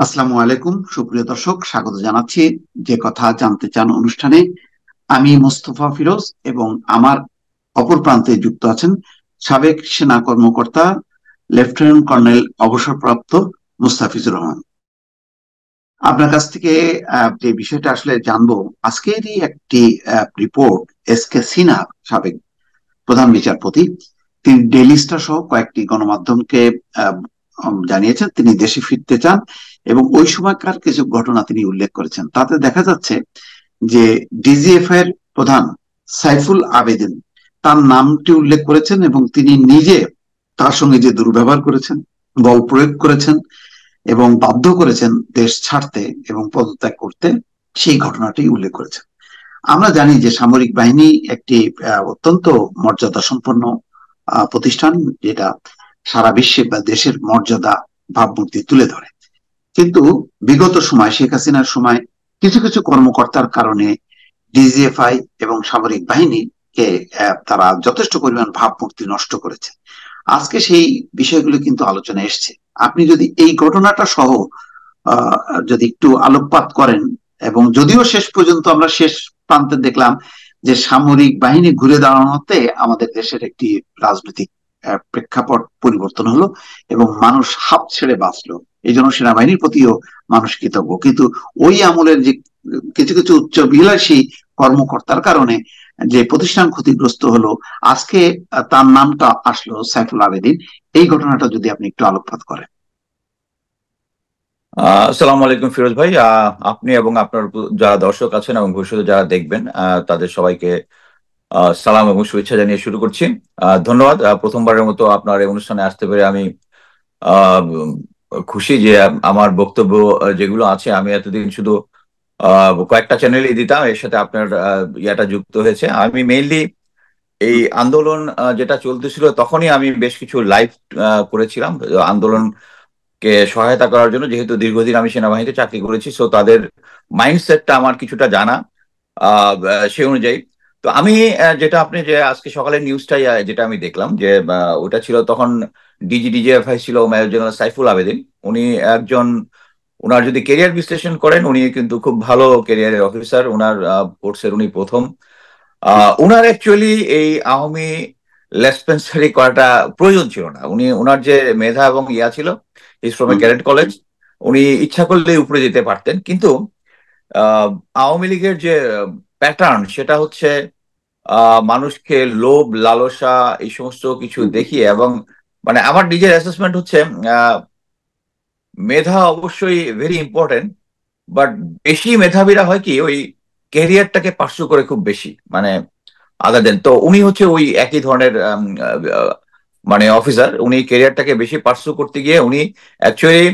আসসালামু আলাইকুম, সুপ্রিয় দর্শক, স্বাগত জানাচ্ছি যে কথা জানতে চান অনুষ্ঠানে। আমি মোস্তফা ফিরোজ এবং আমার অপর প্রান্তে যুক্ত আছেন সাবেক সেনা কর্মকর্তা লেফটেন্যান্ট কর্নেল অবসরপ্রাপ্ত মুস্তাফিজুর রহমান। আপনার কাছ থেকে যে বিষয়টা আসলে জানবো, আজকেরই একটি রিপোর্ট, এস কে সিনহা, সাবেক প্রধান বিচারপতি, তিনি ডেইলি স্টার সহ কয়েকটি গণমাধ্যমকে আহ, জানিয়েছেন তিনি দেশে ফিরতে চান এবং ওই সময়কার কিছু ঘটনা তিনি উল্লেখ করেছেন। তাতে দেখা যাচ্ছে যে ডিজিএফ এর প্রধান সাইফুল আবেদিন তার নামটি উল্লেখ করেছেন এবং তিনি নিজে তার সঙ্গে যে দুর্ব্যবহার করেছেন, বল প্রয়োগ করেছেন এবং বাধ্য করেছেন দেশ ছাড়তে এবং পদত্যাগ করতে, সেই ঘটনাটি উল্লেখ করেছেন। আমরা জানি যে সামরিক বাহিনী একটি অত্যন্ত মর্যাদা সম্পন্ন প্রতিষ্ঠান, যেটা সারা বিশ্বে বা দেশের মর্যাদা ভাবমূর্তি তুলে ধরে। কিন্তু বিগত সময়, শেখ হাসিনার সময়, কিছু কিছু কর্মকর্তার কারণে ডিজিএফআই এবং সামরিক বাহিনীকে তারা যথেষ্ট পরিমাণ ভাবমূর্তি নষ্ট করেছে। আজকে সেই বিষয়গুলো কিন্তু আলোচনায় এসছে। আপনি যদি এই ঘটনাটা সহ আহ, যদি একটু আলোকপাত করেন, এবং যদিও শেষ পর্যন্ত আমরা শেষ প্রান্তে দেখলাম যে সামরিক বাহিনী ঘুরে দাঁড়ানোতে আমাদের দেশের একটি রাজনৈতিক প্রেক্ষাপট পরিবর্তন হলো এবং মানুষ হাঁপ ছেড়ে বাঁচলো, এই জন্য সেনাবাহিনীর প্রতিও মানুষ কৃতজ্ঞ। কিন্তু ওই আমলের যে কিছু কিছু উচ্চবিলাসী কর্মকর্তার কারণে যে প্রতিষ্ঠান ক্ষতিগ্রস্ত হলো, আজকে তার নামটা আসলো সাইফুল আবেদিন, এই ঘটনাটা যদি আপনি একটু আলোকপাত করেন। আসসালামু আলাইকুম ফিরোজ ভাই। আপনি এবং আপনার যারা দর্শক আছেন এবং ভবিষ্যতে যারা দেখবেন তাদের সবাইকে সালাম এবং শুভেচ্ছা জানিয়ে শুরু করছি। ধন্যবাদ। প্রথমবারের মতো আপনার এই অনুষ্ঠানে আসতে পেরে আমি খুশি যে আমার বক্তব্য যেগুলো আছে, আমি এতদিন শুধু কয়েকটা চ্যানেলই দিতাম, এর সাথে আপনার ইয়াটা যুক্ত হয়েছে। আমি মেইনলি এই আন্দোলন যেটা চলতেছিল তখনই আমি বেশ কিছু লাইভ করেছিলাম আন্দোলন কে সহায়তা করার জন্য, যেহেতু দীর্ঘদিন আমি সেনাবাহিনীতে চাকরি করেছি, সো তাদের মাইন্ডসেটটা আমার কিছুটা জানা। সে অনুযায়ী তো আমি যেটা আপনি যে আজকে সকালের নিউজটাই যেটা আমি দেখলাম যে ওটা ছিল তখন ডিজিএফআই ছিল মেজর জেনারেল সাইফুল আবেদিন। উনি একজন, ওনার যদি কেরিয়ার বিশ্লেষণ করেন, উনি কিন্তু খুব ভালো কেরিয়ারের অফিসার। ওনার কোর্সের উনি প্রথম। উনার অ্যাকচুয়ালি এই আওয়ামী লেসপেন্সারি করাটা প্রয়োজন ছিল না। উনি, ওনার যে মেধা এবং ইয়া ছিল, is from a hmm, cadet college, উনি ইচ্ছা করলেই উপরে যেতে পারতেন। কিন্তু আহ, আওয়ামী লীগের যে প্যাটার্ন সেটা হচ্ছে মানুষকে লোভ লালসা এই সমস্ত কিছু হুম, দেখিয়ে, এবং মানে আমার নিজের অ্যাসেসমেন্ট হচ্ছে আহ, মেধা অবশ্যই ভেরি ইম্পর্টেন্ট, বাট বেশি মেধাবীরা হয় কি ওই ক্যারিয়ারটাকে পার্সু করে খুব বেশি, মানে আদার দেন। তো উনি হচ্ছে ওই একই ধরনের মানে অফিসার। উনি ক্যারিয়ারটাকে বেশি পার্সু করতে গিয়ে উনি অ্যাকচুয়ালি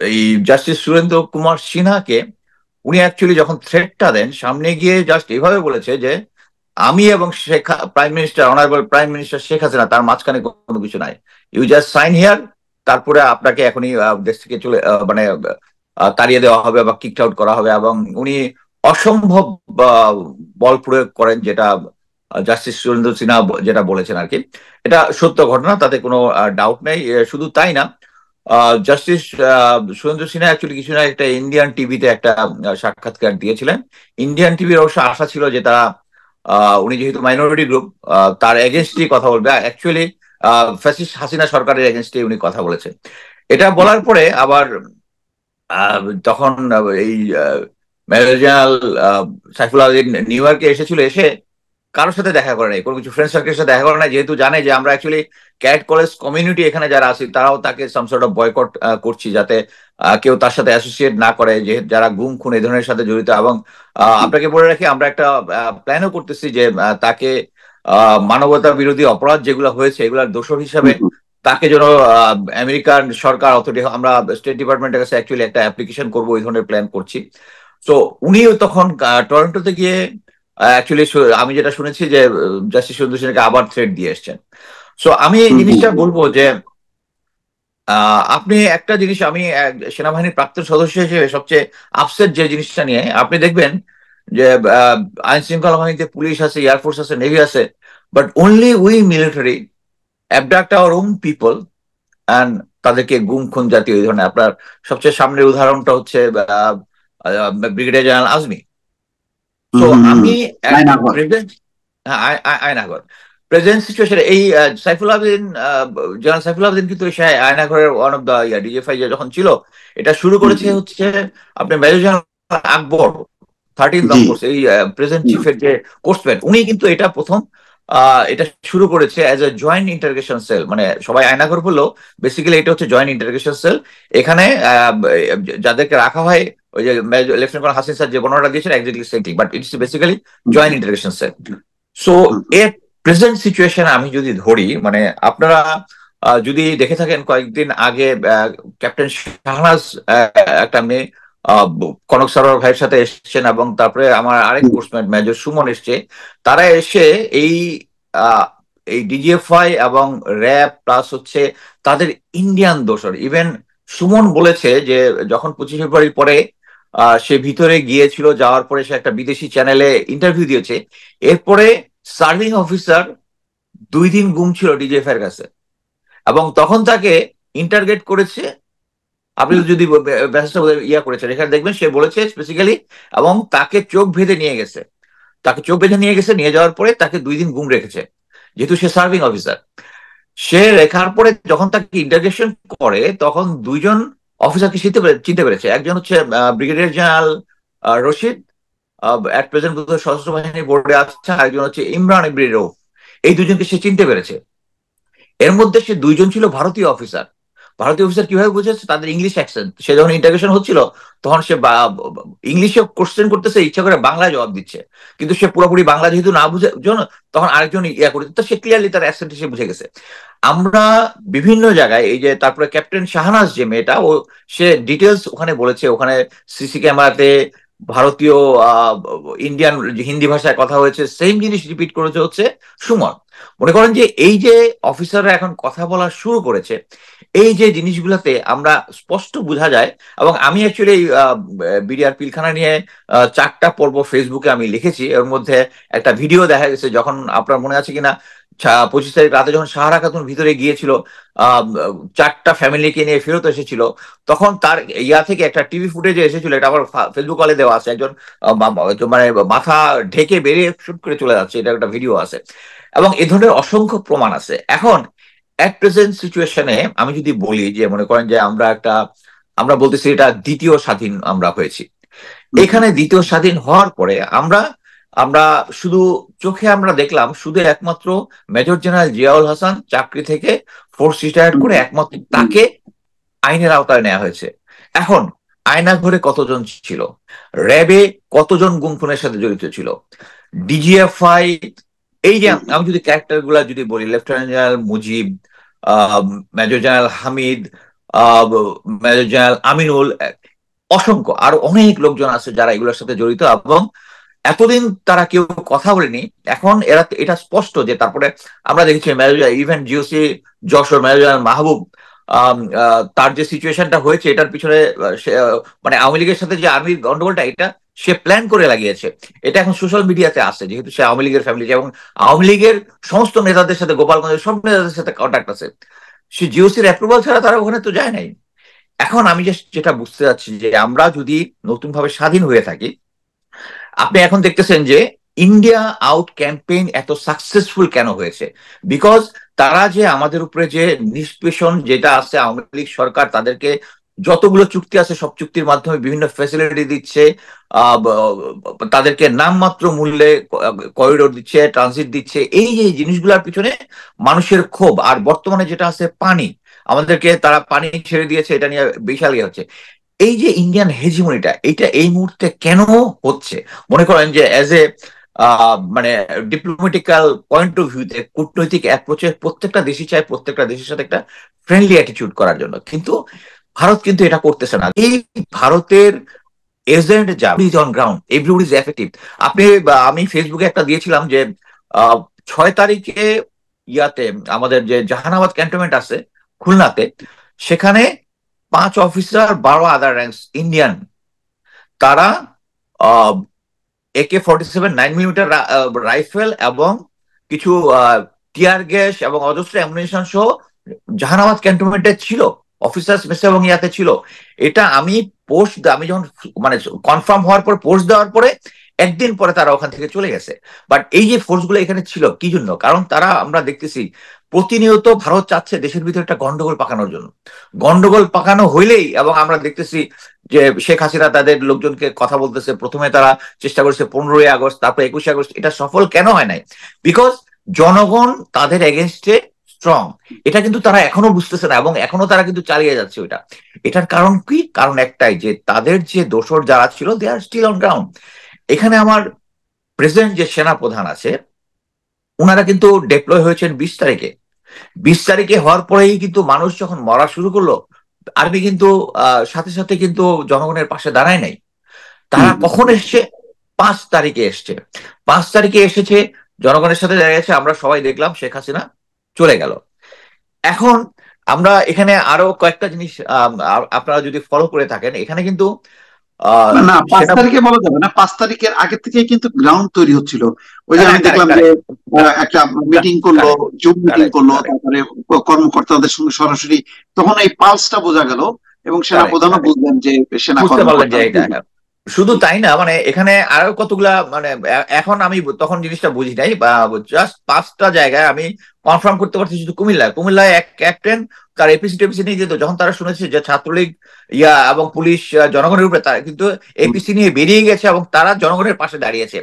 এই জাস্টিস সুরেন্দ্র কুমার সিনহাকে উনি অ্যাকচুয়ালি যখন থ্রেটটা দেন, সামনে গিয়ে জাস্ট এভাবে বলেছে যে আমি এবং prime minister, honourable prime minister Sheikh Hasina, তার মাঝখানে কোনো কিছু নাই। ইউ জাস্ট সাইন হিয়ার, তারপরে আপনাকে এখনই দেশ থেকে চলে মানে তাড়িয়ে দেওয়া হবে বা কিকড আউট করা হবে। এবং উনি অসম্ভব বল প্রয়োগ করেন, যেটা জাস্টিস সুরেন্দ্র সিনহা যেটা বলেছেন আর কি। এটা সত্য ঘটনা, তাতে কোনো ডাউট নেই। শুধু তাই না, জাস্টিস সুরেন্দ্র সিনহা অ্যাকচুয়ালি কিছু না একটা ইন্ডিয়ান টিভিতে একটা সাক্ষাৎকার দিয়েছিলেন। ইন্ডিয়ান টিভির অবশ্য আশা ছিল যে তারা উনি যেহেতু মাইনরিটি গ্রুপ, তার এগেনস্টই কথা বলবে। অ্যাকচুয়ালি ফ্যাসিস্ট হাসিনা সরকারের এগেনস্টে উনি কথা বলেছেন। এটা বলার পরে আবার তখন এই major general Saiful Alam new ইয়র্কে এসেছিল, এসে কারোর সাথে দেখা করে নাই, কোনো কিছু ফ্রেন্ড সার্কেলের সাথে দেখা করে নাই, যেহেতু জানে যে আমরা অ্যাকচুয়ালি ক্যাডেট কলেজ কমিউনিটি এখানে যারা আছি তারাও তাকে সাম সর্ট অফ বয়কট করছি, যাতে কেউ তার সাথে অ্যাসোসিয়েট না করে, যে যারা গুম খুন এই ধরনের সাথে জড়িত। এবং আপনাকে বলে রাখি, আমরা একটা প্ল্যানও করতেছি যে তাকে মানবতা বিরোধী অপরাধ যেগুলো হয়েছে এগুলোর দোষর হিসাবে হুম, তাকে যেন আমেরিকান সরকার অথরিটি, আমরা স্টেট ডিপার্টমেন্টের কাছে অ্যাকচুয়ালি একটা অ্যাপ্লিকেশন করবো, ওই ধরনের প্ল্যান করছি। তো উনিও তখন টরন্টোতে গিয়ে অ্যাকচুয়ালি আমি যেটা শুনেছি যে জাস্টিস সন্তোষ সিনহাকে আবার থ্রেট দিয়ে এসছেন। সো আমি এই হুম, হুম, জিনিসটা বলবো যে আপনি একটা জিনিস, আমি সেনাবাহিনীর প্রাক্তন সদস্য হিসেবে সবচেয়ে আপসেট যে জিনিসটা নিয়ে, আপনি দেখবেন যে আইন শৃঙ্খলা বাহিনীতে পুলিশ আছে, এয়ারফোর্স আছে, নেভি আছে, but only we military abduct our own people and তাদেরকে গুম খুন জাতীয় এই ধরনের। আপনার সবচেয়ে সামনের উদাহরণটা হচ্ছে ব্রিগেডিয়ার জেনারেল আজমি। সো আমি একটা আয়নাঘর। প্রেজেন্ট, আয়নাঘর প্রেজেন্ট সিচুয়েশনে এই সাইফুল আবেদিন, জেনারেল সাইফুল আবেদিন কিন্তু সে আয়নাঘরের ওয়ান অফ দা ডিজিএফআই যখন ছিল, এটা শুরু করেছে হচ্ছে আপনি মেজর জেনারেল আকবর, 13 লং জি। কোর্স, এই প্রেজেন্ট চিফের যে কোর্সম্যান, উনি কিন্তু এটা প্রথম এটা শুরু করেছে as a joint interrogation sell. মানে সবাই আয়নাঘর বললো, বেসিক্যালি এটা হচ্ছে জয়েন্ট ইন্টারোগেশন সেল। এখানে যাদেরকে রাখা হয়, ওই যে লেফটেন্যান্ট কর্নেল হাসিন স্যার যে বর্ণনাটা দিয়েছেন exactly same thing, but it's basically joint interrogation sell. So এর প্রেজেন্ট সিচুয়েশন আমি যদি ধরি, মানে আপনারা যদি দেখে থাকেন কয়েকদিন আগে ক্যাপ্টেন শাহনাজ একটা মেয়ে কনক সরোয়ার ভাইয়ের সাথে এসেছেন, এবং তারপরে আমার আরেক কোর্সমেট মেজর সুমন এসছে। তারা এসে এই আহ, এই ডিজিএফআই এবং র্যাব প্লাস হচ্ছে তাদের ইন্ডিয়ান দোসর, ইভেন সুমন বলেছে যে যখন 25 ফেব্রুয়ারির পরে সে ভিতরে গিয়েছিল, যাওয়ার পরে সে একটা বিদেশি চ্যানেলে ইন্টারভিউ দিয়েছে। এরপরে সার্ভিং অফিসার 2 দিন গুম ছিল ডিজিএফআই এর কাছে, এবং তখন তাকে ইন্টারগেট করেছে। আপনি যদি মেসেজটা ইয়া করেছেন, এখানে দেখবেন সে বলেছে স্পেসিক্যালি, এবং তাকে চোখ বেঁধে নিয়ে গেছে। তাকে চোখ বেঁধে নিয়ে গেছে, নিয়ে যাওয়ার পরে তাকে 2 দিন গুম রেখেছে, যেহেতু সে সার্ভিং অফিসার। সে রেখার পরে যখন তাকে ইন্টারগেশন করে, তখন 2জন অফিসারকে চিনতে পেরেছে। একজন হচ্ছে brigadier general Rashid, at present সশস্ত্র বাহিনী বোর্ডে আছেন। আরেকজন হচ্ছে ইমরান ইবরি রৌফ। এই 2জনকে সে চিনতে পেরেছে। এর মধ্যে সে 2জন ছিল ভারতীয় অফিসার। ভারতীয় অফিসার কিভাবে বুঝেছে? তাদের ইংলিশ অ্যাকসেন্ট। সে যখন ইন্টারগেশন হচ্ছিল, তখন সে ইংলিশে কোশ্চেন করতেছে, ইচ্ছা করে বাংলায় জবাব দিচ্ছে, কিন্তু সে পুরোপুরি বাংলা যেহেতু না বুঝে জন্য, তখন আরেকজন ইয়া করে, তো সে ক্লিয়ারলি তার অ্যাকসেন্ট সে বুঝে গেছে। আমরা বিভিন্ন জায়গায় এই যে তারপরে ক্যাপ্টেন শাহনাজ যে মেয়েটা, ও সে ডিটেলস ওখানে বলেছে, ওখানে সিসি ক্যামেরাতে ভারতীয় ইন্ডিয়ান হিন্দি ভাষায় কথা হয়েছে, সেম জিনিস রিপিট করেছে হচ্ছে সুমন। মনে করেন যে এই যে অফিসাররা এখন কথা বলা শুরু করেছে, এই যে জিনিসগুলোতে আমরা স্পষ্ট বোঝা যায়। এবং আমি অ্যাকচুয়ালি বিডিআর পিলখানা নিয়ে 4টা পর্ব ফেসবুকে আমি লিখেছি। এর মধ্যে একটা ভিডিও দেখা গেছে, যখন আপনার মনে আছে কিনা, 25 তারিখ রাতে যখন সাহারা খাতুন ভিতরে গিয়েছিল, 4টা ফ্যামিলিকে নিয়ে ফেরত এসেছিল, তখন তার ইয়া থেকে একটা টিভি ফুটেজে এসেছিল, এটা আমার ফেসবুক কলে দেওয়া আছে। একজন মানে মাথা ঢেকে বেরিয়ে শুট করে চলে যাচ্ছে, এটা একটা ভিডিও আছে, এবং এ ধরনের অসংখ্য প্রমাণ আছে। এখন এট প্রেজেন্ট সিচুয়েশনে আমি যদি বলি যে, মনে করেন যে আমরা বলতেছি এটা দ্বিতীয় স্বাধীন আমরা হয়েছি। এখানে দ্বিতীয় স্বাধীন হওয়ার পরে আমরা আমরা শুধু চোখে আমরা দেখলাম শুধু একমাত্র মেজর জেনারেল জিয়াউল হাসান চাকরি থেকে ফোর্স রিটায়ার্ড করে একমাত্র তাকে আইনের আওতায় নেওয়া হয়েছে। এখন আয়নাঘরে কতজন ছিল, র্যাবে কতজন গুম খুনের সাথে জড়িত ছিল, ডিজিএফআই, এই যে আমি যদি ক্যারেক্টার গুলা যদি বলি, lieutenant general Mujib, major general Hamid, major general Aminul, অসংখ্য আরো অনেক লোকজন আছে যারা এগুলোর সাথে জড়িত, এবং এতদিন তারা কেউ কথা বলেনি। এখন এরা এটা স্পষ্ট যে, তারপরে আমরা দেখেছি major even GOC Jessore major general Mahbub, তার যে সিচুয়েশনটা হয়েছে, এটার পিছনে মানে আওয়ামী লীগের সাথে যে আর্মির গন্ডগোলটা, এটা সে প্ল্যান করে লাগিয়েছে। এটা এখন সোশ্যাল মিডিয়াতে আসছে, যেহেতু সে আওয়ামী লীগের ফ্যামিলি, এবং আওয়ামী লীগের সমস্ত নেতাদের সাথে, গোপালগঞ্জের সব নেতাদের সাথে কন্ট্যাক্ট আছে। সে জিওসির অ্যাপ্রুভাল ছাড়া তারা ওখানে তো যায় নাই। এখন আমি যেটা বুঝতে চাচ্ছি যে, আমরা যদি নতুন ভাবে স্বাধীন হয়ে থাকি, আপনি এখন দেখতেছেন যে ইন্ডিয়া আউট ক্যাম্পেইন এত সাকসেসফুল কেন হয়েছে? বিকজ তারা যে আমাদের উপরে যে নিষ্পেষণ যেটা আছে, আওয়ামী লীগ সরকার তাদেরকে যতগুলো চুক্তি আছে সব চুক্তির মাধ্যমে বিভিন্ন ফ্যাসিলিটি দিচ্ছে, তাদেরকে নামমাত্র মূল্যে করিডোর দিচ্ছে, ট্রানজিট দিচ্ছে, এই যে জিনিসগুলোর পিছনে মানুষের ক্ষোভ। আর বর্তমানে যেটা আছে পানি, আমাদেরকে তারা পানি ছেড়ে দিয়েছে, এটা নিয়ে বিশাল ইয়ে হচ্ছে। এই যে ইন্ডিয়ান হেজিমনিটা, এটা এই মুহূর্তে কেন হচ্ছে? মনে করেন যে অ্যাজ এ মানে ডিপ্লোম্যাটিক্যাল পয়েন্ট অফ ভিউতে, কূটনৈতিক অ্যাপ্রোচে প্রত্যেকটা দেশই চায় প্রত্যেকটা দেশের সাথে একটা ফ্রেন্ডলি অ্যাটিটিউড করার জন্য, কিন্তু ভারত কিন্তু এটা করতেছে না। এই ভারতের এজেন্ট যা on ground, everybody is effective. আমি ফেসবুকে একটা দিয়েছিলাম যে 6 তারিখে ইয়াতে আমাদের যে জাহানাবাদ ক্যান্টনমেন্ট আছে খুলনাতে, সেখানে 5 অফিসার 12 আদার র্যাঙ্কস ইন্ডিয়ান, তারা AK-47 9mm রাইফেল এবং কিছু টিয়ার গ্যাস এবং অজস্র অ্যামুনিশন সহ জাহানাবাদ ক্যান্টনমেন্টে ছিল অফিসার্স মেসে এবং ইয়াতে ছিল। এটা আমি আমি যখন মানে কনফার্ম হওয়ার পর পোস্ট দেওয়ার পরে একদিন পরে তারা ওখান থেকে চলে গেছে। বাট এই যে ফোর্স গুলো এখানে ছিল কি জন্য? কারণ তারা, আমরা দেখতেছি প্রতিনিয়ত ভারত চাচ্ছে দেশের ভিতরে একটা গন্ডগোল পাকানোর জন্য। গন্ডগোল পাকানো হইলেই, এবং আমরা দেখতেছি যে শেখ হাসিনা তাদের লোকজনকে কথা বলতেছে, প্রথমে তারা চেষ্টা করেছে 15ই আগস্ট, তারপর 21শে আগস্ট, এটা সফল কেন হয় নাই? বিকজ জনগণ তাদের এগেনস্টে স্ট্রং। এটা কিন্তু তারা এখনো বুঝতেছে না এবং এখনো তারা কিন্তু চালিয়ে যাচ্ছে ওইটা। এটার কারণ কি? কারণ একটাই, যে তাদের যে দোসর যারা ছিল দে আর স্টিল অন গ্রাউন্ড। এখানে আমার প্রেসিডেন্ট যে সেনা প্রধান আছে, ওনারা কিন্তু ডেপ্লয় হয়েছেন 20 তারিখে। 20 তারিখে হওয়ার পরেই কিন্তু মানুষ যখন মরা শুরু করলো, আর্মি কিন্তু সাথে সাথে কিন্তু জনগণের পাশে দাঁড়ায় নাই। তারা কখন এসছে? 5 তারিখে এসছে। 5 তারিখে এসেছে, জনগণের সাথে দাঁড়িয়েছে, আমরা সবাই দেখলাম, শেখ হাসিনা চলে গেল। এখন আমরা এখানে আরো কয়েকটা জিনিস আপনারা যদি ফলো করে থাকেন, এখানে কিন্তু না, পাঁচ সেটা তারিখে বলা যাবে না, 5 তারিখের আগে থেকে কিন্তু গ্রাউন্ড তৈরি হচ্ছিল। ওই যে আমি কারেক্ট দেখলাম যে কারেক্ট একটা মিটিং করলো, কারেক্ট জুম মিটিং কারেক্ট করলো, কারেক্ট তারপরে কর্মকর্তাদের সঙ্গে সরাসরি, তখন এই পালসটা বোঝা গেল এবং সেনা কারেক্ট প্রধানও কারেক্ট বুঝলেন যে সেনা বুঝতে পারলেন যে কর্মকর্তা। এটা। শুধু তাই না, মানে এখানে আরো কতগুলা, মানে এখন আমি তখন জিনিসটা বুঝি নাই, বা জাস্ট 5টা জায়গায় আমি কনফার্ম করতে পারছি। শুধু কুমিল্লায় এক ক্যাপ্টেন তার এপিসি টেপিসি নিয়ে যেত, যখন তারা শুনেছে যে ছাত্রলীগ এবং পুলিশ জনগণের উপরে, তারা কিন্তু এপিসি নিয়ে বেরিয়ে গেছে এবং তারা জনগণের পাশে দাঁড়িয়েছে।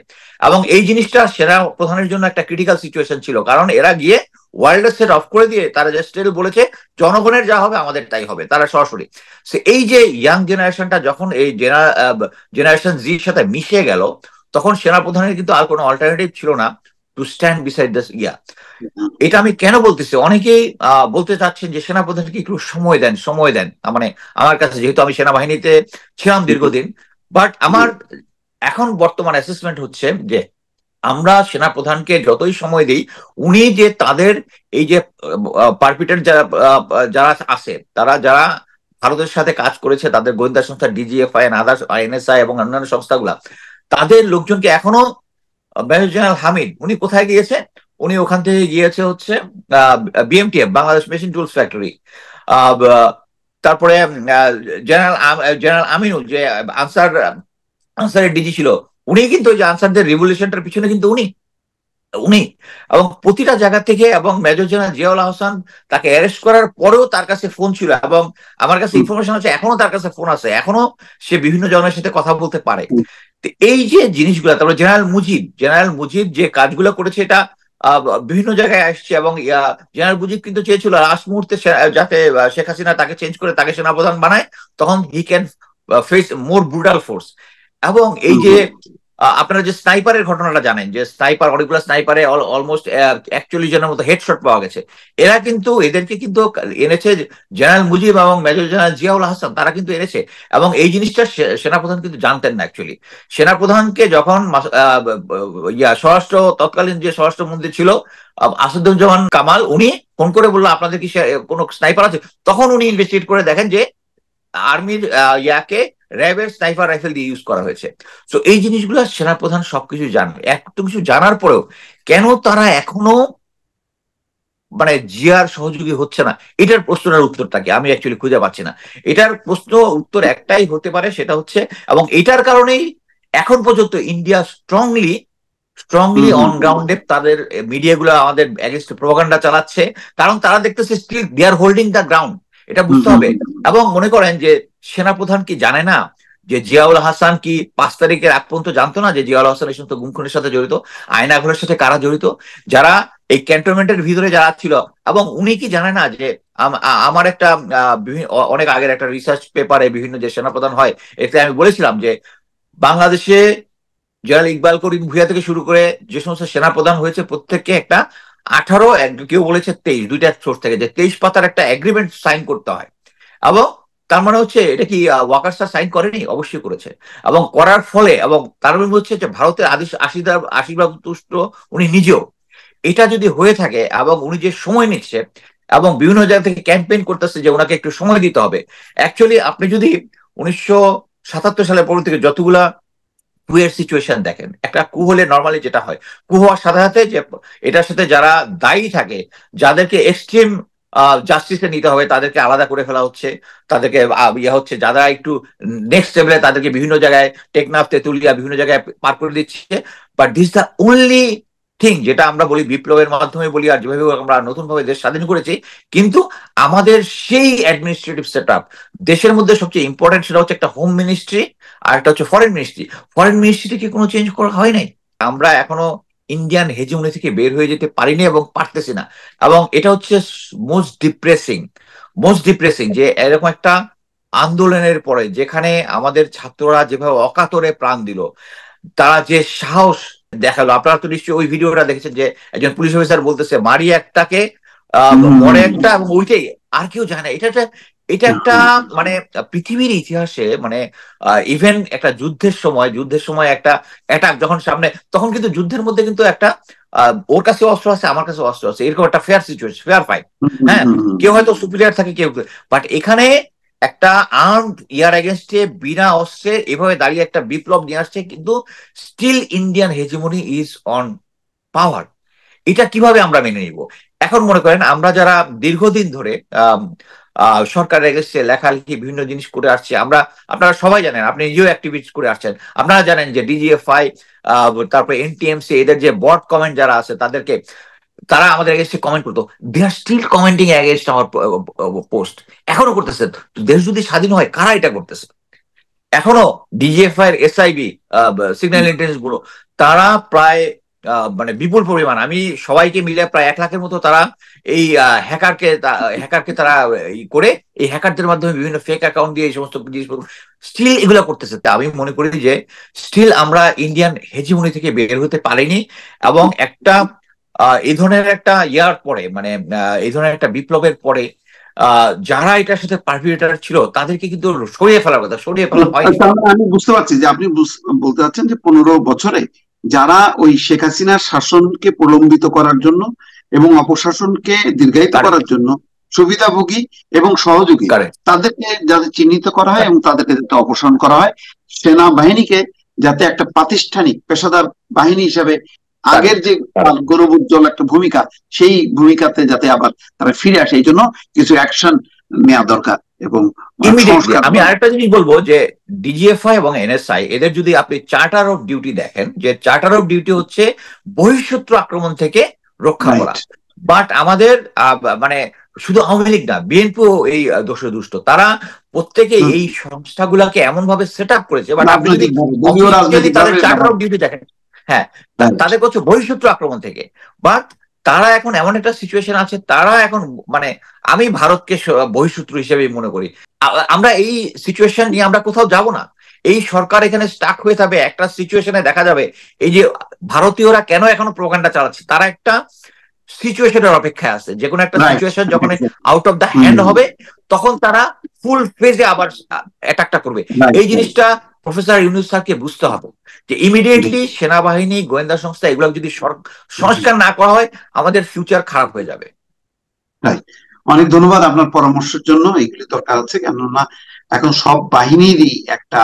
এবং এই জিনিসটা সেনা প্রধানের জন্য একটা ক্রিটিক্যাল সিচুয়েশন ছিল, কারণ এরা গিয়ে ওয়ার্ল্ড সেট অফ করে দিয়ে তারা জাস্ট বলেছে জনগণের যা হবে আমাদের তাই হবে, তারা সরাসরি। এই যে ইয়াং জেনারেশনটা যখন এই জেনারেশন জির সাথে মিশে গেল, তখন সেনাপ্রধানের কিন্তু আর কোনো অল্টারনেটিভ ছিল না টু স্ট্যান্ড বিসাইড দিস ইয়া। এটা আমি কেন বলতেছি, অনেকেই বলতে চাচ্ছেন যে সেনাপ্রধানকে একটু সময় দেন, সময় দেন। মানে আমার কাছে, যেহেতু আমি সেনাবাহিনীতে ছিলাম দীর্ঘদিন, বাট আমার এখন বর্তমান অ্যাসেসমেন্ট হচ্ছে যে আমরা সেনাপ্রধানকে যতই সময় দিই, উনি যে তাদের এই যে পারপিটার যারা যারা আছে, তারা যারা ভারতের সাথে কাজ করেছে, তাদের গোয়েন্দা সংস্থা ডিজিএফআই, আদার্স, এনএসআই এবং অন্যান্য সংস্থাগুলা, তাদের লোকজনকে এখনো, মেজর জেনারেল হামিদ উনি কোথায় গিয়েছে? উনি ওখান থেকে গিয়েছে হচ্ছে BMTF, Bangladesh machine tools factory. তারপরে জেনারেল জেনারেল আমিনুল যে আনসারের ডিজি ছিল, উনি কিন্তু ওই যে আনসারদের রিভলিউশনটার পিছনে কিন্তু উনি উনি এবং প্রতিটা জায়গা থেকে, এবং মেজর জেনারেল জিয়াউল হাসান তাকে অ্যারেস্ট করার পরেও তার কাছে ফোন ছিল, এবং আমার কাছে ইনফরমেশন আছে এখনো তার কাছে ফোন আছে, এখনো সে বিভিন্ন জনের সাথে কথা বলতে পারে। এই যে জিনিসগুলো, তারপরে জেনারেল মুজিব যে কাজগুলো করেছে, এটা বিভিন্ন জায়গায় আসছে। এবং জেনারেল মুজিব কিন্তু চেয়েছিল লাস্ট মুহূর্তে যাতে শেখ হাসিনা তাকে চেঞ্জ করে তাকে সেনাপ্রধান বানায়, তখন he can face more brutal force. এবং এই যে আপনারা যে স্নাইপারের ঘটনাটা জানেন, যে স্নাইপার, অনেকগুলো স্নাইপারে অলমোস্ট 41 জনের মতো হেডশট পাওয়া গেছে, এরা কিন্তু এদেরকে কিন্তু এনেছে জেনারেল মুজিব এবং মেজর জেনারেল জিয়াউল হাসান, তারা কিন্তু এনেছে। এবং এই জিনিসটা সেনাপ্রধান কিন্তু জানতেন না অ্যাকচুয়ালি। সেনাপ্রধানকে যখন তৎকালীন যে স্বরাষ্ট্রমন্ত্রী ছিল আসাদুজ্জামান কামাল, উনি ফোন করে বললো আপনাদের কি কোনো স্নাইপার আছে, তখন উনি ইনভেস্টিগেট করে দেখেন যে আর্মির ইয়াকে র্যাবের স্নাইপার রাইফেল দিয়ে ইউজ করা হয়েছে। তো এই জিনিসগুলো সেনাপ্রধান সবকিছু জানে। এত কিছু জানার পরেও কেন তারা এখনো মানে জিয়ার সহযোগী হচ্ছে না, এটার প্রশ্নের উত্তরটা কি আমি অ্যাকচুয়ালি খুঁজে পাচ্ছি না। এটার প্রশ্ন উত্তর একটাই হতে পারে, সেটা হচ্ছে, এবং এটার কারণেই এখন পর্যন্ত ইন্ডিয়া স্ট্রংলি অন গ্রাউন্ডে তাদের মিডিয়াগুলো আমাদের এগেনস্ট প্রোপাগান্ডা চালাচ্ছে, কারণ তারা দেখতেছে still they are holding the ground, এটা বুঝতে হবে। এবং মনে করেন যে সেনাপ্রধান কি জানে না যে জিয়াউল হাসান কি 5 তারিখের আগ পর্যন্ত জানতো না যে জিয়াউল হাসান এই সমস্ত গুমখুনের সাথে জড়িত, আয়নাঘরের সাথে কারা জড়িত, যারা এই ক্যান্টনমেন্টের ভিতরে যারা ছিল। এবং উনি কি জানে না যে আমার একটা অনেক আগের একটা রিসার্চ পেপারে বিভিন্ন যে সেনাপ্রধান হয়, এতে আমি বলেছিলাম যে বাংলাদেশে জেনারেল ইকবাল করিম ভুঁইয়া থেকে শুরু করে যে সমস্ত সেনাপ্রধান হয়েছে, প্রত্যেককে একটা 18, কেউ বলেছে 23, দুইটা সোর্স থেকে, যে 23 পাতার একটা এগ্রিমেন্ট সাইন করতে হয়। এবং তার মানে হচ্ছে এটা কি ওয়াকার্সরা সাইন করেনি? অবশ্যই করেছে। এবং করার ফলে, এবং তার মানে হচ্ছে যে ভারতের আশীর্বাদ তুষ্ট উনি নিজেও। এটা যদি হয়ে থাকে এবং উনি যে সময় নিচ্ছে এবং বিভিন্ন জায়গা থেকে ক্যাম্পেইন করতেছে যে ওনাকে একটু সময় দিতে হবে, অ্যাকচুয়ালি আপনি যদি 1977 সালের পর থেকে যতগুলা কুয়ের সিচুয়েশন দেখেন, একটা কু হলে নর্মালি যেটা হয়, কু হওয়ার সাথে সাথে যে এটার সাথে যারা দায়ী থাকে, যাদেরকে এক্সট্রিম জাস্টিসে নিতে হবে, তাদেরকে আলাদা করে ফেলা হচ্ছে, তাদেরকে ইয়ে হচ্ছে, যারা একটু নেক্সট লেভেলে তাদেরকে বিভিন্ন জায়গায় টেকনাফ তেতুলিয়া বিভিন্ন জায়গায় পার করে দিচ্ছে। But this the only thing যেটা আমরা বলি বিপ্লবের মাধ্যমে বলি, আর যেভাবে আমরা নতুন ভাবে দেশ স্বাধীন করেছি, কিন্তু আমাদের সেই অ্যাডমিনিস্ট্রেটিভ সেট আপ দেশের মধ্যে সবচেয়ে ইম্পর্টেন্ট সেটা হচ্ছে একটা হোম মিনিস্ট্রি আর একটা হচ্ছে ফরেন মিনিস্ট্রি। ফরেন মিনিস্ট্রিকে কোনো চেঞ্জ করা হয় নাই। আমরা এখনো ইন্ডিয়ান হেজিমনি থেকে বের হয়ে যেতে পারিনি এবং পারতেছি না। এবং এটা হচ্ছে মোস্ট ডিপ্রেসিং যে এরকম একটা আন্দোলনের পরে যেখানে আমাদের ছাত্ররা যেভাবে অকাতরে প্রাণ দিল, তারা যে সাহস দেখালো, আপনারা তো নিশ্চয়ই ওই ভিডিওটা দেখেছেন যে একজন পুলিশ অফিসার বলতেছে মারি একটাকে, মরে একটা, এবং ওইটাই, আর কেউ জানে না। এটা একটা মানে পৃথিবীর ইতিহাসে মানে ইভেন একটা যুদ্ধের সময় একটা অ্যাটাক যখন সামনে, তখন কিন্তু যুদ্ধের মধ্যে কিন্তু একটা ওর কাছে অস্ত্র আছে আমার কাছে অস্ত্র আছে, এরকম একটা ফেয়ার সিচুয়েশন, ফেয়ার ফাইট। হ্যাঁ, কেউ হয়তো সুপিরিয়র থাকে কেউ, বাট এখানে একটা আর্মড ইয়ার এগেনস্টে বিনা অস্ত্রে এভাবে দাঁড়িয়ে একটা বিপ্লব নিয়ে আসছে, কিন্তু still Indian hegemony is on power. এটা কিভাবে আমরা মেনে নিব? এখন মনে করেন আমরা যারা দীর্ঘদিন ধরে সরকারের এগেনস্টে লেখালেখি বিভিন্ন জিনিস করে আসছে, আপনারা সবাই জানেন, আপনি নিজেও অ্যাক্টিভিস্ট করে আসছেন, আপনারা জানেন যে ডিজিএফআই, তারপরে এনটিএমসি, এদের যে বট কমেন্ট যারা আছে তাদেরকে, তারা আমাদের এগেনস্টে কমেন্ট করতো, দে আর স্টিল কমেন্টিং এগেনস্ট আমার পোস্ট, এখনো করতেছে। দেশ যদি স্বাধীন হয় কারা এটা করতেছে? এখনো ডিজিএফআই এর এসআইবি, সিগন্যাল ইন্টেলিজেন্স ব্যুরো, তারা প্রায় মানে বিপুল পরিমাণ, আমি সবাইকে মিলে প্রায় 1 লাখের মতো তারা এই হ্যাকারকে তারা করে এই হ্যাকারদের মাধ্যমে বিভিন্ন ফেক অ্যাকাউন্ট দিয়ে এই সমস্ত জিনিস স্টিল এগুলা করতেছে। তা আমি মনে করি যে স্টিল আমরা ইন্ডিয়ান হেজিমনি থেকে বের হতে পারিনি, এবং একটা এই ধরনের একটা ইয়ার পরে মানে এই ধরনের একটা বিপ্লবের পরে যারা এটার সাথে পারপিটেটর ছিল তাদেরকে কিন্তু সরিয়ে ফেলার কথা, সরিয়ে ফেলা হয়নি। আমি বুঝতে পারছি যে আপনি বলতে চাচ্ছেন যে 15 বছরে যারা ওই শেখ হাসিনার শাসনকে প্রলম্বিত করার জন্য এবং অপশাসনকে দীর্ঘায়িত করার জন্য সুবিধাভোগী এবং সহযোগী তাদেরকে যাতে চিহ্নিত করা হয় এবং তাদেরকে যাতে অপসারণ করা হয়, সেনাবাহিনীকে যাতে একটা প্রাতিষ্ঠানিক পেশাদার বাহিনী হিসাবে আগের যে গৌরবোজ্জ্বল একটা ভূমিকা, সেই ভূমিকাতে যাতে আবার তারা ফিরে আসে, এই জন্য কিছু অ্যাকশন নেওয়া দরকার এবং আমি আরেকটা জিনিস বলবো যে ডিজিএফআই এবং এনএসআই এদের যদি আপনি চার্টার অফ ডিউটি দেখেন, যে চার্টার অফ ডিউটি হচ্ছে বহিঃশত্রু আক্রমণ থেকে রক্ষা করা। বাট আমাদের মানে শুধু আওয়ামী লীগ না, বিএনপি এই দুষ্ট, তারা প্রত্যেকে এই সংস্থাগুলাকে এমন ভাবে সেট আপ করেছে। বাট আপনি যদি তাদের চার্টার অফ ডিউটি দেখেন, হ্যাঁ, তাদের হচ্ছে বহিঃশত্রু আক্রমণ থেকে। বাট তারা এখন এমন একটা সিচুয়েশন আছে, তারা এখন মানে আমি ভারতকে বহিঃশত্রু হিসেবে মনে করি। আমরা এই সিচুয়েশন নিয়ে আমরা কোথাও যাব না। এই সরকার এখানে স্টাক হয়ে থাকবে একটা সিচুয়েশনে, দেখা যাবে এই যে ভারতীয়রা কেন এখনো প্রোপাগান্ডা চালাচ্ছে, তারা একটা সিচুয়েশনের অপেক্ষায় আছে, যে কোনো একটা সিচুয়েশন যখন আউট অফ দ্য হ্যান্ড হবে তখন তারা ফুল ফেজে আবার অ্যাটাকটা করবে। এই জিনিসটা প্রফেসর ইউনূস স্যারকে বুঝতে হবে যে ইমিডিয়েটলি সেনাবাহিনী, গোয়েন্দা সংস্থা এগুলো যদি সংস্কার না করা হয় আমাদের ফিউচার খারাপ হয়ে যাবে। অনেক ধন্যবাদ আপনার পরামর্শের জন্য। এগুলি দরকার আছে, কেননা এখন সব বাহিনীরই একটা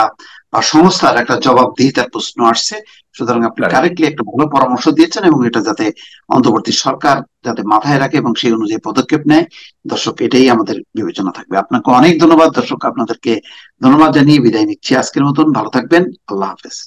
বা সংস্থার একটা জবাবদিহিতার প্রশ্ন আসছে। সুতরাং আপনি কারেক্টলি একটা ভালো পরামর্শ দিয়েছেন এবং এটা যাতে অন্তর্বর্তী সরকার যাতে মাথায় রাখে এবং সেই অনুযায়ী পদক্ষেপ নেয়। দর্শক, এটাই আমাদের বিবেচনা থাকবে। আপনাকে অনেক ধন্যবাদ। দর্শক, আপনাদেরকে ধন্যবাদ জানিয়ে বিদায় নিচ্ছি আজকের মতন। ভালো থাকবেন। আল্লাহ হাফেজ।